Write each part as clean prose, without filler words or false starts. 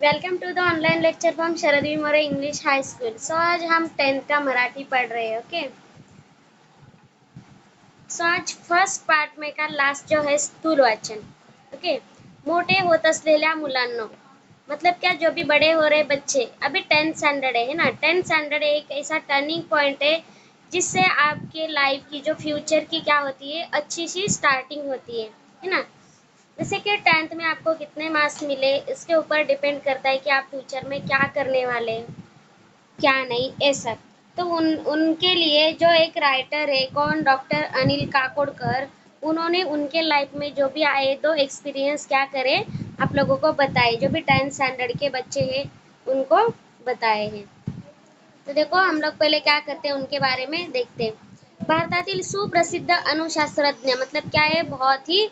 Welcome to the online lecture from Sharadi More English high school. So आज हम 10th का मराठी पढ़ रहे हैं। ओके, सो आज फर्स्ट पार्ट में का लास्ट जो है स्थूल वाचन। ओके, मोठे होत असलेल्या मुलांनो, मतलब क्या, जो भी बड़े हो रहे बच्चे, अभी 10th स्टैंडर्ड है ना। 10th स्टैंडर्ड एक ऐसा टर्निंग पॉइंट है जिससे आपके लाइफ की जो फ्यूचर की क्या होती है, अच्छी सी स्टार्टिंग होती है ना। जैसे कि 10th में आपको कितने मार्क्स मिले इसके ऊपर डिपेंड करता है कि आप फ्यूचर में क्या करने वाले हैं, क्या नहीं, ये सब। तो उनके लिए जो एक राइटर है, कौन, डॉक्टर अनिल काकोडकर, उन्होंने उनके लाइफ में जो भी आए दो एक्सपीरियंस क्या करे आप लोगों को बताए, जो भी 10th स्टैंडर्ड के बच्चे हैं उनको बताए हैं। तो देखो, हम लोग पहले क्या करते हैं उनके बारे में देखते हैं। भारतातील सुप्रसिद्ध अणुशास्त्रज्ञ, मतलब क्या है, बहुत ही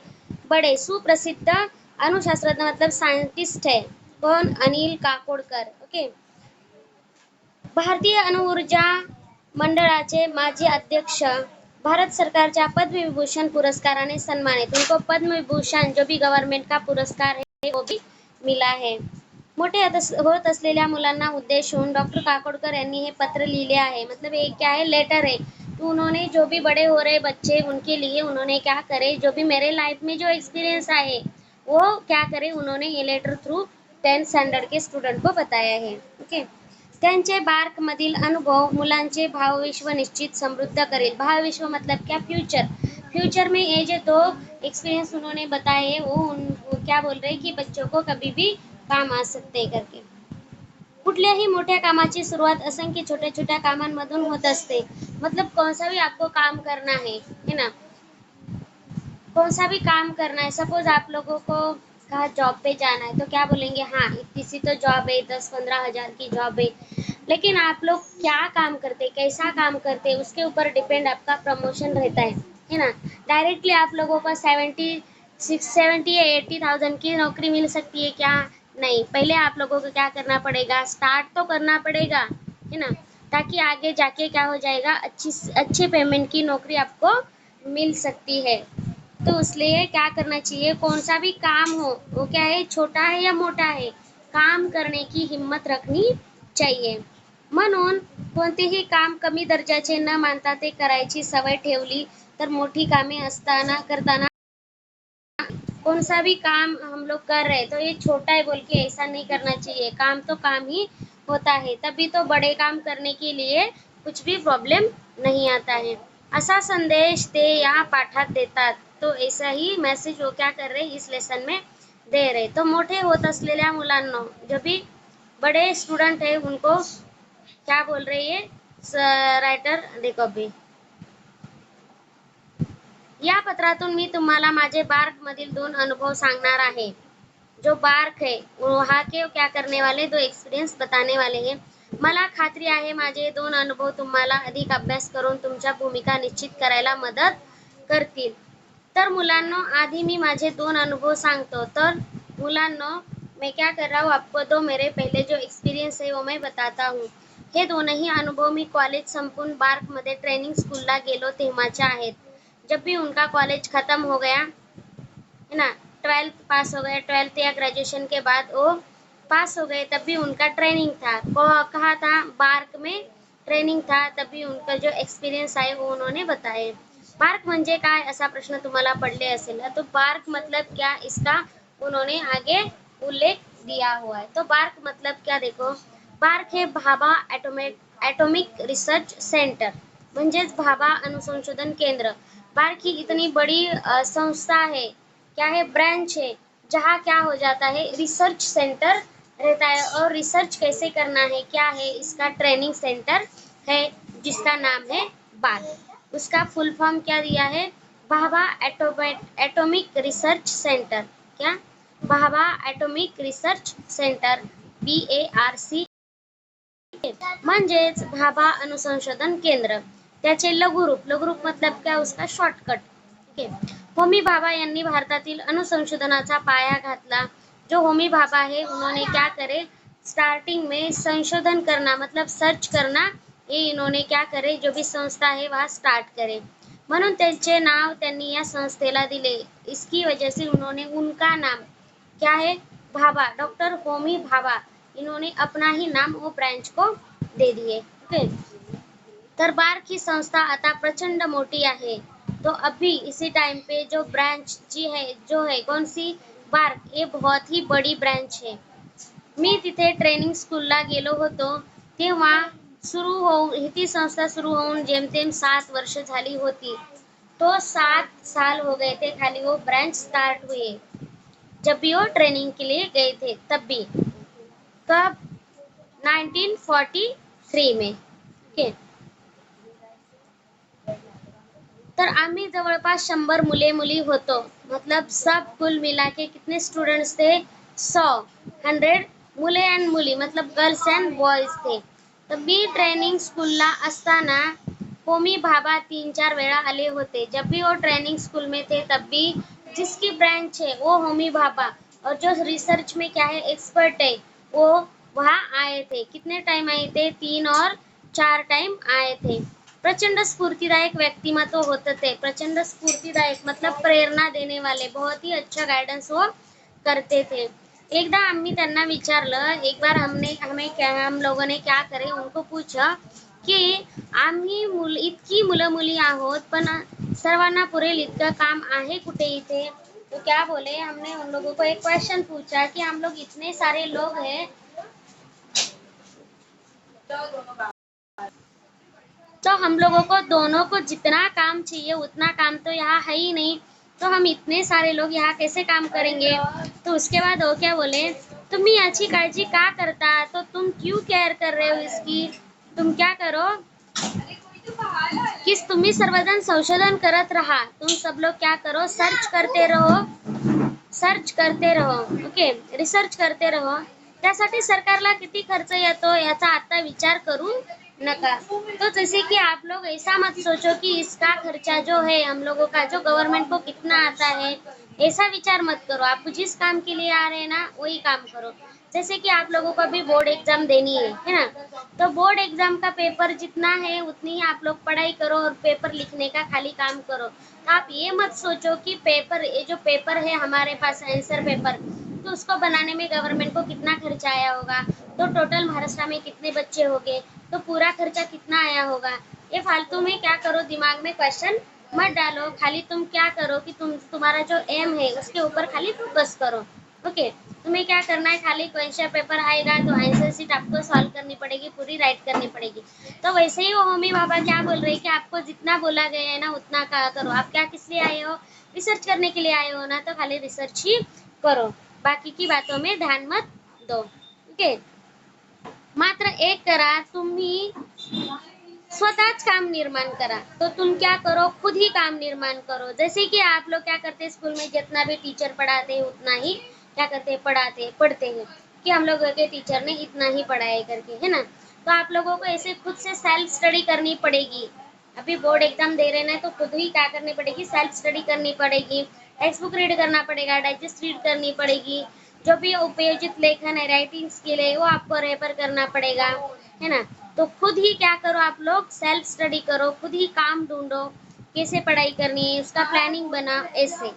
बड़े सुप्रसिद्ध अणुशास्त्रज्ञ मतलब साइंटिस्ट है, कौन, अनिल काकोडकर। ओके, भारतीय अणुऊर्जा मंडळाचे माजी अध्यक्ष, भारत सरकारच्या पद्मविभूषण पुरस्काराने सन्मानित, उनको पद्म विभूषण जो भी गवर्नमेंट का पुरस्कार है वो भी मिला है। मोठे होत असलेल्या मुलांना उद्देशून डॉक्टर काकोडकर यांनी हे पत्र लिहिले आहे, मतलब एक क्या है, लेटर है। तो उन्होंने जो भी बड़े हो रहे बच्चे उनके लिए उन्होंने क्या करे, जो भी मेरे लाइफ में जो एक्सपीरियंस आए वो क्या करे, उन्होंने ये लेटर थ्रू 10th स्टैंडर्ड के स्टूडेंट को बताया है। ओके, त्यांचे बार्कमधील अनुभव मुलांचे भावविश्व निश्चित समृद्ध करेल। भावविश्व मतलब क्या, फ्यूचर। फ्यूचर में ये जो दो एक्सपीरियंस उन्होंने बताए वो क्या बोल रहे हैं कि बच्चों को कभी भी काम आ सकते करके। कुठल्याही मोठ्या कामाची सुरुवात असंख्य छोट्या छोट्या कामांमधून होत असते। मतलब कौन सा भी आपको काम करना है ना, कौन सा भी काम करना है। सपोज आप लोगों को कहा जॉब पे जाना है तो क्या बोलेंगे, हाँ किसी तो जॉब है, 10-15 हजार की जॉब है, लेकिन आप लोग क्या काम करते, कैसा काम करते, उसके ऊपर डिपेंड आपका प्रमोशन रहता है ना। डायरेक्टली आप लोगों को 70 या 80,000 की नौकरी मिल सकती है क्या, नहीं। पहले आप लोगों को क्या करना पड़ेगा, स्टार्ट तो करना पड़ेगा, है ना, ताकि आगे जाके क्या हो जाएगा, अच्छे पेमेंट की नौकरी आपको मिल सकती है। तो इसलिए क्या करना चाहिए, कौन सा भी काम हो वो क्या है, छोटा है या मोठा है, काम करने की हिम्मत रखनी चाहिए। म्हणून कोणतेही काम कमी दर्जाचे न मानता ते करायची सवय ठेवली तर मोठी कामे करताना कौन सा भी काम हम लोग कर रहे हैं तो ये छोटा है बोल के ऐसा नहीं करना चाहिए। काम तो काम ही होता है, तभी तो बड़े काम करने के लिए कुछ भी प्रॉब्लम नहीं आता है। असा संदेश ते या पाठात देतात। तो ऐसा ही मैसेज वो क्या कर रहे इस लेसन में दे रहे। तो मोठे होत असलेल्या मुलांनो, जो भी बड़े स्टूडेंट है उनको क्या बोल रहे ये राइटर, देखो अभी या पत्रातून मी तुम्हाला माझे बार्क मधील 2 अनुभव सांगणार आहे। जो बार्क है वहाँ के क्या करने वाले, 2 एक्सपीरियंस बताने वाले हैं। मला खात्री आहे माझे 2 अनुभव तुम्हाला अधिक अभ्यास करून तुमच्या भूमिका निश्चित करायला मदत करतील। तर मुलांनो, आधी मी माझे 2 अनुभव सांगतो। तर मुलांनो, मैं क्या कर रहा हूँ, आपको 2 मेरे पहले जो एक्सपीरियंस है वो मैं बताता हूँ। हे दोनही अनुभव मी कॉलेज संपून बार्कमध्ये ट्रेनिंग स्कूलला गेलो तेव्हाचे आहेत। जब भी उनका कॉलेज खत्म हो गया है ना, 12th पास हो गए, 12th या ग्रेजुएशन के बाद वो पास हो गए, तब भी उनका ट्रेनिंग था। कहा था, बार्क में ट्रेनिंग था, तभी उनका जो एक्सपीरियंस आहे वो उन्होंने बताए। बार्क म्हणजे काय असा प्रश्न तुम्हाला पडले असेल, तो बार्क मतलब क्या, इसका उन्होंने आगे उल्लेख दिया हुआ है। तो बार्क मतलब क्या, देखो, बार्क है भाभा एटॉमिक रिसर्च सेंटर, म्हणजेच भाभा अनुसंशोधन केंद्र। बार्क की इतनी बड़ी संस्था है, क्या है, ब्रांच है, जहाँ क्या हो जाता है, रिसर्च सेंटर रहता है। और रिसर्च कैसे करना है, क्या है, इसका ट्रेनिंग सेंटर है जिसका नाम है बार्क। उसका फुल फॉर्म क्या दिया है, भाभा एटॉमिक रिसर्च सेंटर। क्या, Bhabha atomic research centre, BARC, म्हणजेच भाभा अनुसंशोधन केंद्र। त्याचे लघुरूप मतलब क्या, उसका शॉर्टकट। ठीक आहे, होमी भाभा यांनी भारतातील अनुसंशोधनाचा पाया घातला। जो होमी भाभा है उन्होंने क्या करे, स्टार्टिंग में संशोधन करना मतलब सर्च करना, ये इन्होंने क्या करे, जो भी संस्था है वह स्टार्ट करे। म्हणून त्यांचे नाव त्यांनी या संस्थेला दिले। इसकी वजह से उन्होंने उनका नाम क्या है, भाभा, डॉक्टर होमी भाभा, इन्होंने अपना ही नाम वो ब्रांच को दे दिए। ओके, तर बार्क ही संस्था आता प्रचंड मोठी आहे। तो अभी इसी टाइम पे जो ब्रांच जी है जो है कौन सी, बार्क, ये बहुत ही बड़ी ब्रांच है। मी तिथे ट्रेनिंग स्कूलला गेलो होतो तेव्हा सुरू होऊन ही ती संस्था सुरू होऊन जेमतेम 7 वर्ष झाली होती। तो 7 साल हो गए थे खाली वो ब्रांच स्टार्ट हुए, जब भी वो ट्रेनिंग के लिए गए थे तब भी, कब, 1943 में। ओके, तर आम्ही जवळपास 100 मुले मुली होतो। मतलब सब कुल मिला के कितने स्टूडेंट्स थे, 100 मुले एंड मुली, मतलब गर्ल्स एंड बॉयज थे। तर मी ट्रेनिंग स्कूलला असताना होमी भाभा 3-4 वेळा आले होते। जब भी वो ट्रेनिंग स्कूल में थे तब भी जिसकी ब्रांच है वो होमी भाभा, और जो रिसर्च में क्या है एक्सपर्ट है वो वहाँ आए थे। कितने टाइम आए थे, 3 और 4 टाइम आए थे। प्रचंड स्फूर्तिदायक व्यक्तिमत्व होते थे। प्रचंड स्फूर्तिदायक मतलब प्रेरणा देने वाले, बहुत ही अच्छा गाइडेंस वो करते थे। एकदा आम्ही त्यांना विचारलं, एक बार हम लोगों ने क्या करे, उनको पूछा की आम्ही इतकी मुलं मुली आहोत पण सर्वांना पुरेल इतकं काम आहे कुठे इथे। तो क्या बोले, हमने उन लोगों को एक क्वेश्चन पूछा कि हम लोग इतने सारे लोग हैं तो हम लोगों को दोनों को जितना काम चाहिए उतना काम तो यहाँ है ही नहीं, तो हम इतने सारे लोग यहाँ कैसे काम करेंगे। तो उसके बाद वो क्या बोले, तुम्ही याची काळजी का करता, तो तुम क्यों केयर कर रहे हो इसकी, तुम क्या करो कि तुम्ही सर्वजण संशोधन करत रहा, तुम सब लोग क्या करो, सर्च करते रहो, ओके, रिसर्च करते रहो। त्यासाठी सरकारला किती खर्च येतो याचा आता विचार करू नका। तो जैसे कि आप लोग ऐसा मत सोचो कि इसका खर्चा जो है हम लोगों का जो गवर्नमेंट को कितना आता है, ऐसा विचार मत करो। आप जिस काम के लिए आ रहे हैं ना वही काम करो। जैसे कि आप लोगों को भी बोर्ड एग्जाम देनी है ना, तो बोर्ड एग्जाम का पेपर जितना है उतनी ही आप लोग पढ़ाई करो और पेपर लिखने का खाली काम करो। तो आप ये मत सोचो कि पेपर, ये जो पेपर है हमारे पास आंसर पेपर, तो उसको बनाने में गवर्नमेंट को कितना खर्चा आया होगा, तो टोटल महाराष्ट्र में कितने बच्चे होंगे, तो पूरा खर्चा कितना आया होगा। ये फालतू में क्या करो, दिमाग में क्वेश्चन मत डालो। खाली तुम क्या करो कि तुम्हारा जो एम है उसके ऊपर खाली फोकस करो। ओके, तुम्हें क्या करना है, खाली क्वेश्चन पेपर आएगा तो आंसर शीट आपको सॉल्व करनी पड़ेगी, पूरी राइट करनी पड़ेगी। तो वैसे ही वो होमी बाबा क्या बोल रहे हैं कि आपको जितना बोला गया है ना उतना का करो। आप क्या किस लिए आए हो, रिसर्च करने के लिए आए हो ना, तो खाली रिसर्च ही करो, बाकी की बातों में ध्यान मत दो। ओके, मात्र एक करा, तुम्ही स्वतःच काम निर्माण करा। तो तुम क्या करो, खुद ही काम निर्माण करो। जैसे कि आप लोग क्या करते हैं, स्कूल में जितना भी टीचर पढ़ाते हैं उतना ही क्या करते हैं, पढ़ते हैं कि हम लोगों के टीचर ने इतना ही पढ़ाया करके, है ना। तो आप लोगों को ऐसे खुद से सेल्फ स्टडी करनी पड़ेगी। अभी बोर्ड एग्जाम दे रहे हैं तो खुद ही क्या करनी पड़ेगी, सेल्फ स्टडी करनी पड़ेगी। टेक्स्ट बुक रीड करना पड़ेगा, डाइजेस्ट रीड करनी पड़ेगी, जो भी उपयोजित लेखन है, राइटिंग स्किल है, वो आपको रेफर करना पड़ेगा, है ना। तो खुद ही क्या करो, आप लोग सेल्फ स्टडी करो, खुद ही काम ढूंढो, कैसे पढ़ाई करनी है उसका प्लॅनिंग बना ऐसे।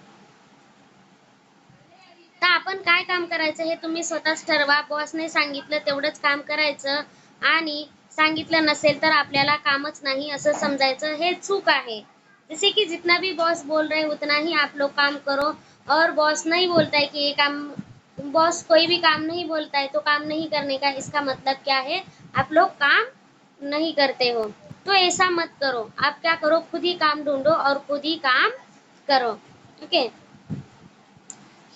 तर आपण काय काम करायचं हे तुम्ही स्वतःच ठरवा। बॉसने सांगितलं तेवढंच काम करायचं आणि सांगितलं नसेल तर आपल्याला कामच नाही असं समजायचं, हे चूक आहे। जैसे कि जितना भी बॉस बोल रहे उतना ही आप लोग काम करो। और बॉस नहीं बोलता है कि ये काम, बॉस कोई भी काम नहीं बोलता है तो काम नहीं करने का इसका मतलब क्या है, आप लोग काम नहीं करते हो। तो ऐसा मत करो, आप क्या करो, खुद ही काम ढूंढो और खुद ही काम करो। ओके,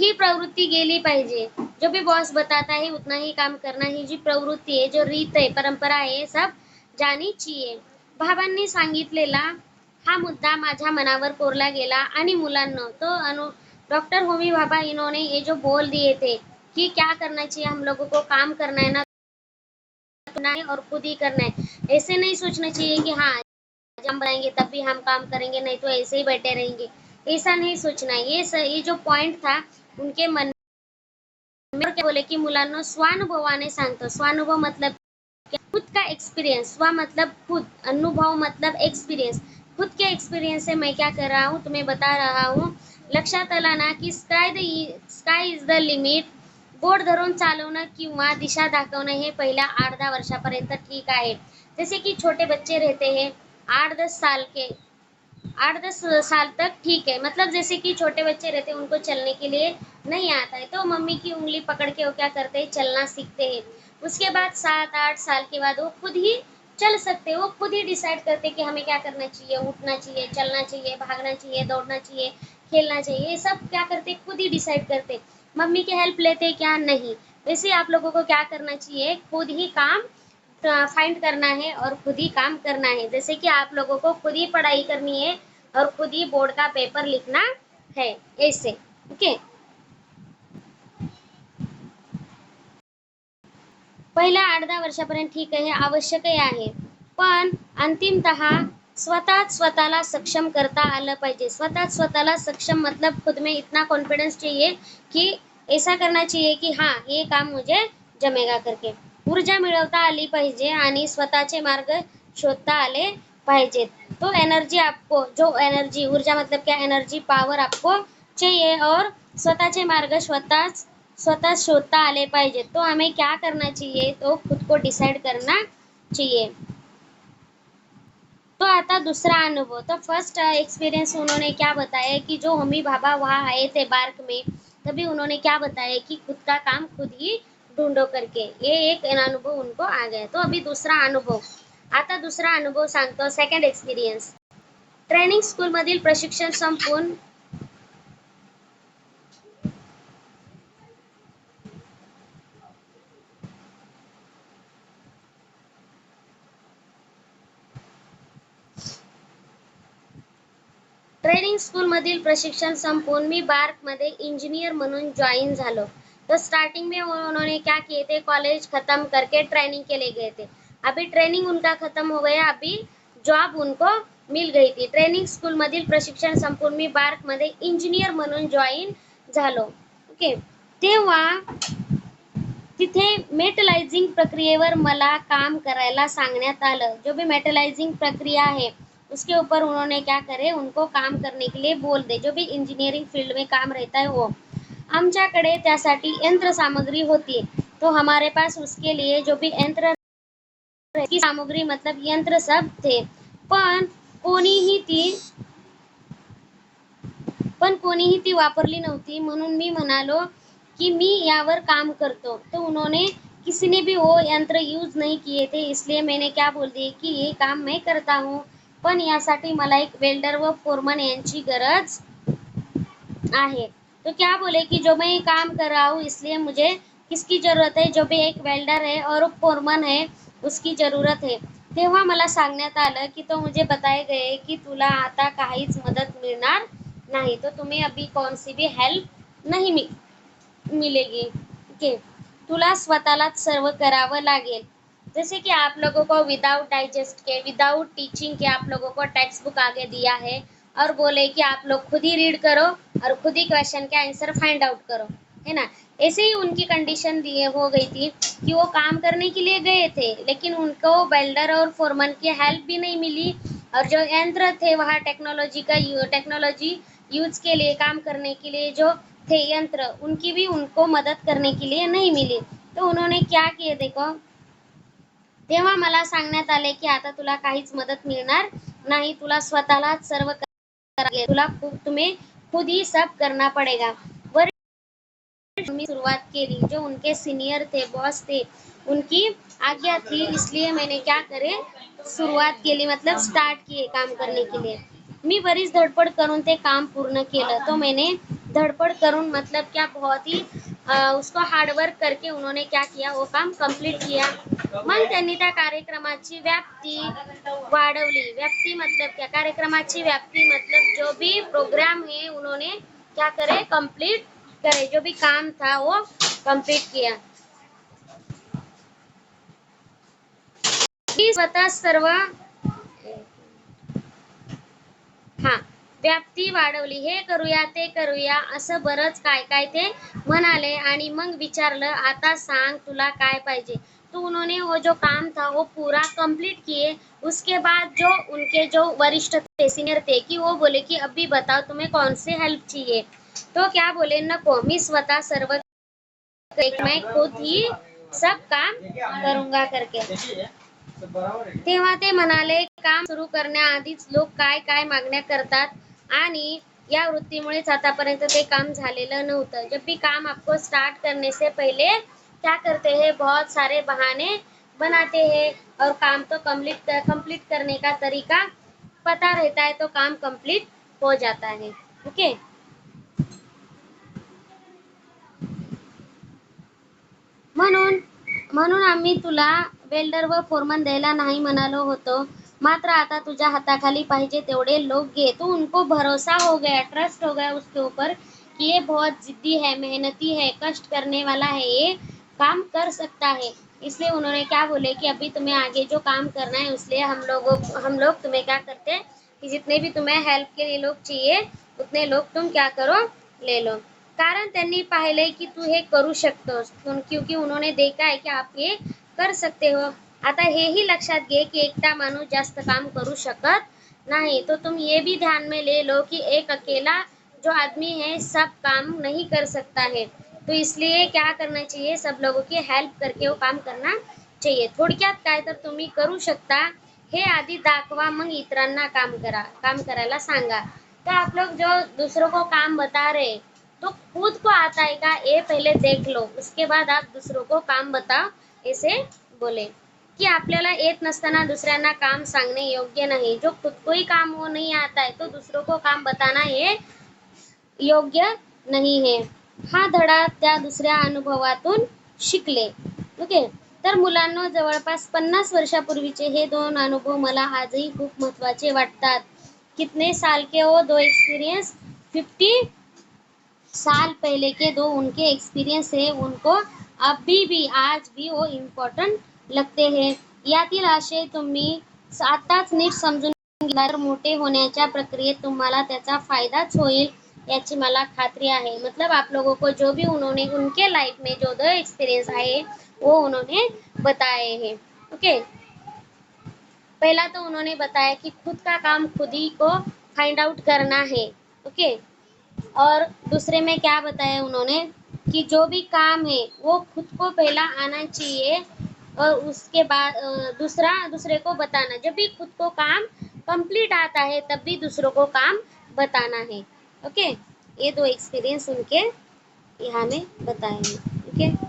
ही प्रवृत्ति गेली पाहिजे। जो भी बॉस बताता है उतना ही काम करना, ही जी प्रवृत्ती आहे, जो रीत आहे, परंपरा आहे, सब जानी चाहिए। भावांनी सांगितलेला हा मुद्दा माझ्या मनावर कोरला गेला आणि मुलांना तो डॉक्टर होमी भाभा इन्होंने ये जो बोल दिए थे कि क्या करना चाहिए, हम लोगों को काम करना है ना, करना है और खुद ही करना है। ऐसे नहीं सोचना चाहिए कि हाँ हम बनाएंगे तब भी हम काम करेंगे, नहीं तो ऐसे ही बैठे रहेंगे, ऐसा नहीं सोचना है। ये जो पॉइंट था उनके मन में, क्या बोले कि मुलांना स्वानुभवाने सांगतो। स्वानुभव मतलब खुद का एक्सपीरियंस, स्व मतलब खुद, अनुभव मतलब एक्सपीरियंस, खुद के एक्सपीरियंस से मैं क्या कर रहा हूँ तुम्हें बता रहा हूँ. लक्षात आला ना की स्काय इज द लिमिट. बोट धरून चालवणं किंवा दिशा दाखवणं हे पहिल्या 8-10 वर्षापर्यंत ठीक आहे. जैसे कि छोटे बच्चे रहते हैं 8-10 साल के, 8-10 साल तक ठीक है. मतलब जैसे कि छोटे बच्चे रहते हैं उनको चलने के लिए नहीं आता है तो मम्मी की उंगली पकड़ के वो क्या करते हैं चलना सीखते हैं. उसके बाद 7-8 साल के बाद वो खुद ही चल सकते हैं. वो खुद ही डिसाइड करते हैं कि हमें क्या करना चाहिए, उठना चाहिए, चलना चाहिए, भागना चाहिए, दौड़ना चाहिए, खेलना चाहिए. ये सब क्या करते हैं खुद ही डिसाइड करते हैं. मम्मी की हेल्प लेते हैं क्या? नहीं. वैसे आप लोगों को क्या करना चाहिए, खुद ही काम फाइंड करना है और खुद ही काम करना है. जैसे कि आप लोगों को खुद ही पढ़ाई करनी है और खुद ही बोर्ड का पेपर लिखना है ऐसे. ओके. पहिल्या 8-10 वर्षापर्यंत ठीक आहे, आवश्यकही आहे. पण अंतिमतः स्वतःला सक्षम करता आलं पाहिजे. स्वतःला सक्षम मतलब खुद में इतना कॉन्फिडेंस चाहिए कि ऐसा करना चाहिए की हाँ ये काम मुझे जमेगा करके. ऊर्जा मिळवता आली पाहिजे आणि स्वतःचे मार्ग शोधता आले पाहिजेत. तो एनर्जी आपको, जो एनर्जी, ऊर्जा मतलब क्या, एनर्जी, पावर आपको चाहिए और स्वतःचे मार्ग स्वतः शोधता आले पाहिजे. तो हमें क्या करना चाहिए, तो खुद को डिसाइड करना चाहिए. तो आता दूसरा अनुभव. तो फर्स्ट एक्सपीरियंस उन्होंने क्या बताया कि जो मम्मी पापा वहाँ आए थे पार्क में, तभी उन्होंने क्या बताया कि खुद का काम खुद ही ढूंढो करके. ये एक अनुभव उनको आ गया. तो अभी दूसरा अनुभव. आता दुसरा अनुभव सांगतो, सेकंड एक्सपीरियन्स. ट्रेनिंग स्कूल मधील प्रशिक्षण संपून ट्रेनिंग स्कूल मधील प्रशिक्षण संपून मी बार्क मध्ये इंजीनियर म्हणून ज्वाइन झालो. तो स्टार्टिंग में उन्होंने क्या किए थे, कॉलेज खत्म करके ट्रेनिंग के लिए गए थे. अभी ट्रेनिंग उनका खत्म हो गया, अभी जॉब उनको मिल गई थी. ट्रेनिंग स्कूल मधील प्रशिक्षण संपून मी बार्क मध्ये इंजिनियर म्हणून जॉइन झालो. ओके. तेव्हा तिथे मेटलायझिंग प्रक्रियेवर मला काम करायला सांगण्यात आलं. जो भी मेटलायझिंग प्रक्रिया है उसके ऊपर उन्होंने क्या करे, उनको काम करने के लिए बोल दे. जो भी इंजीनियरिंग फील्ड में काम रहता है वो. आमच्याकडे त्यासाठी यंत्र सामग्री होती. तो हमारे पास उसके लिए जो भी यंत्र की सामग्री मतलब यंत्र सब थे. पण कोणीही ती वापरली नव्हती. म्हणून मी म्हणालो कि मी यावर काम करतो. तो उन्होंने किसी ने भी वो यंत्र यूज नहीं किए थे, इसलिए मैंने क्या बोल दिए कि ये काम मैं करता हूँ. पण यासाठी मला एक वेल्डर व फोरमन यांची गरज आहे. तो क्या बोले कि जो मैं काम कर रहा हूँ इसलिए मुझे किसकी जरूरत है, जो भी एक वेल्डर है और फोरमन है उसकी जरूरत है. तेव्हा मला सांगण्यात आलं की तो मुझे बताए गए की तुला आता काहीच मदत मिळणार नहीं, तो तुम्हें अभी कौन सी भी हेल्प नहीं मिलेगी. ओके. तुला स्वतःलाच सर्व करावं लागेल. जैसे कि आप लोगों को विदाउट डाइजेस्ट के, विदाउट टीचिंग के आप लोगों को टेक्स्ट बुक आगे दिया है और बोले कि आप लोग खुद ही रीड करो और खुद ही क्वेश्चन के आंसर फाइंड आउट करो, है ना. ऐसे ही उनकी कंडीशन दिए हो गई थी कि वो काम करने के लिए गए थे लेकिन उनको वेल्डर और फोरमन की हेल्प भी नहीं मिली और जो यंत्र थे वहाँ टेक्नोलॉजी यूज के लिए, काम करने के लिए जो थे यंत्र, उनकी भी उनको मदद करने के लिए नहीं मिली. तो उन्होंने क्या किए देखो, तेव्हा मला सांगण्यात आले की आता तुला काहीच मदत मिळणार नाही, तुला स्वतःलाच सर्व तुम्हें खुद ही सब करना पड़ेगा. मी शुरुआत केली. जो उनके सीनियर थे, बॉस थे, उनकी आज्ञा थी, इसलिए मैंने क्या करे, सुरुवात केली मतलब स्टार्ट किए काम करने के लिए. मी बरीच धडपड करून ते काम पूर्ण केलं. तो मैंने धडपड करून मतलब क्या, बहुत ही उसको हार्डवर्क करके उन्होंने क्या किया, वो काम कंप्लीट किया. मग त्यांनी त्या कार्यक्रमाची व्याप्ती वाढवली. व्याप्ती मतलब क्या, कार्यक्रमाची व्याप्ती मतलब जो भी प्रोग्राम है उन्होंने क्या करे, कंप्लीट करे. जो भी काम था वो कंप्लीट किया. मी स्वतः सर्व हा व्याप्ती वाढवली. हे करूया ते करूया असं बरंच काय काय ते म्हणाले आणि मग विचारलं, आता सांग तुला काय पाहिजे. तो उन्होंने वो जो काम था वो पूरा कंप्लीट किए। उसके बाद जो उनके जो वरिष्ठ थे, सीनियर थे, कि वो बोले कि अभी बताओ तुम्हें कौन से हेल्प चाहिए। तो क्या बोले, नको, मी स्वतः सर्व मैं खुद ही सब काम करूंगा करके। तेव्हा ते म्हणाले, काम सुरू करण्याआधीच लोक काय काय मागण्या करतात आणि या वृत्तीमुळेच आतापर्यंत ते काम झालेलं नव्हतं। जब भी काम आपको स्टार्ट करने से पहले क्या करते हैं, बहुत सारे बहाने बनाते हैं और काम तो कंप्लीट करने का तरीका पता रहता है तो काम कंप्लीट हो जाता है। ओके। म्हणून म्हणून आम्ही तुला वेल्डर व फोरमन द्यायला नाही म्हणालो होतो, मात्र आता तुझ्या हाताखाली पाहिजे तेवढे लोग घे। तो उनको भरोसा हो गया, ट्रस्ट हो गया उसके ऊपर कि ये बहुत जिद्दी है, मेहनती है, कष्ट करने वाला है, ये काम कर सकता है। इसलिए उन्होंने क्या बोले कि अभी तुम्हें आगे जो काम करना है, इसलिए हम लोग तुम्हें क्या करते हैं कि जितने भी तुम्हें हेल्प के लिए लोग चाहिए उतने लोग तुम क्या करो, ले लो। कारण त्यांनी पाहिलंय की तू हे करू शकतोस, क्योंकि उन्होंने देखा है कि आप ये कर सकते हो। आता हेही लक्षात घे की एकटा माणूस जास्त काम करू शकत नहीं, तो तुम ये भी ध्यान में ले लो कि एक अकेला जो आदमी है सब काम नहीं कर सकता है। तो इसलिए क्या करना चाहिए, सब लोगों की हेल्प करके वो काम करना चाहिए। थोडक्यात काय तर तुम्ही करू शकता हे आधी दाखवा, मग इतरांना काम करायला सांगा। तो आप लोग जो दूसरों को काम बता रहे तो खुद को आता है का, ये पहले देख लो, उसके बाद आप दूसरों को काम बताओ, ऐसे बोले। की आपल्याला येत नसताना दुसऱ्यांना काम सांगणे योग्य नाही। जो खुद को ही काम वो नहीं आता है तो दूसरों को काम बताना ये योग्य नाही है। हा धडा त्या दुसऱ्या अनुभवातून शिकले। ओके। तर मुलांनो, जवळपास 50 वर्षापूर्वीचे हे 2 अनुभव मला आजही खूप महत्त्वाचे वाटतात। कितने साल के वो 2 एक्सपीरियंस, 50 साल पहले के 2 उनके एक्सपीरियंस है, उनको अभी भी आज भी वो इम्पॉर्टंट लगते हैं। यातील आशय तुम्ही आताच नीट समजून घेतल्यावर मोठे होण्याच्या प्रक्रियेत तुम्हाला त्याचा फायदाच होईल याची मला खात्री आहे। मतलब आप लोगों को जो भी उन्होंने उनके लाइफ में जो 2 एक्सपीरियंस आए वो उन्होंने बताए हैं। ओके। पहला तो उन्होंने बताया कि खुद का काम खुद ही को फाइंड आउट करना है। ओके। और दूसरे में क्या बताया उन्होंने कि जो भी काम है वो खुद को पहला आना चाहिए और उसके बाद दूसरे को बताना। जब भी खुद को काम कंप्लीट आता है तब भी दूसरों को काम बताना है। ओके। ये 2 एक्सपीरियंस उनके यहाँ में बताए हैं। ओके।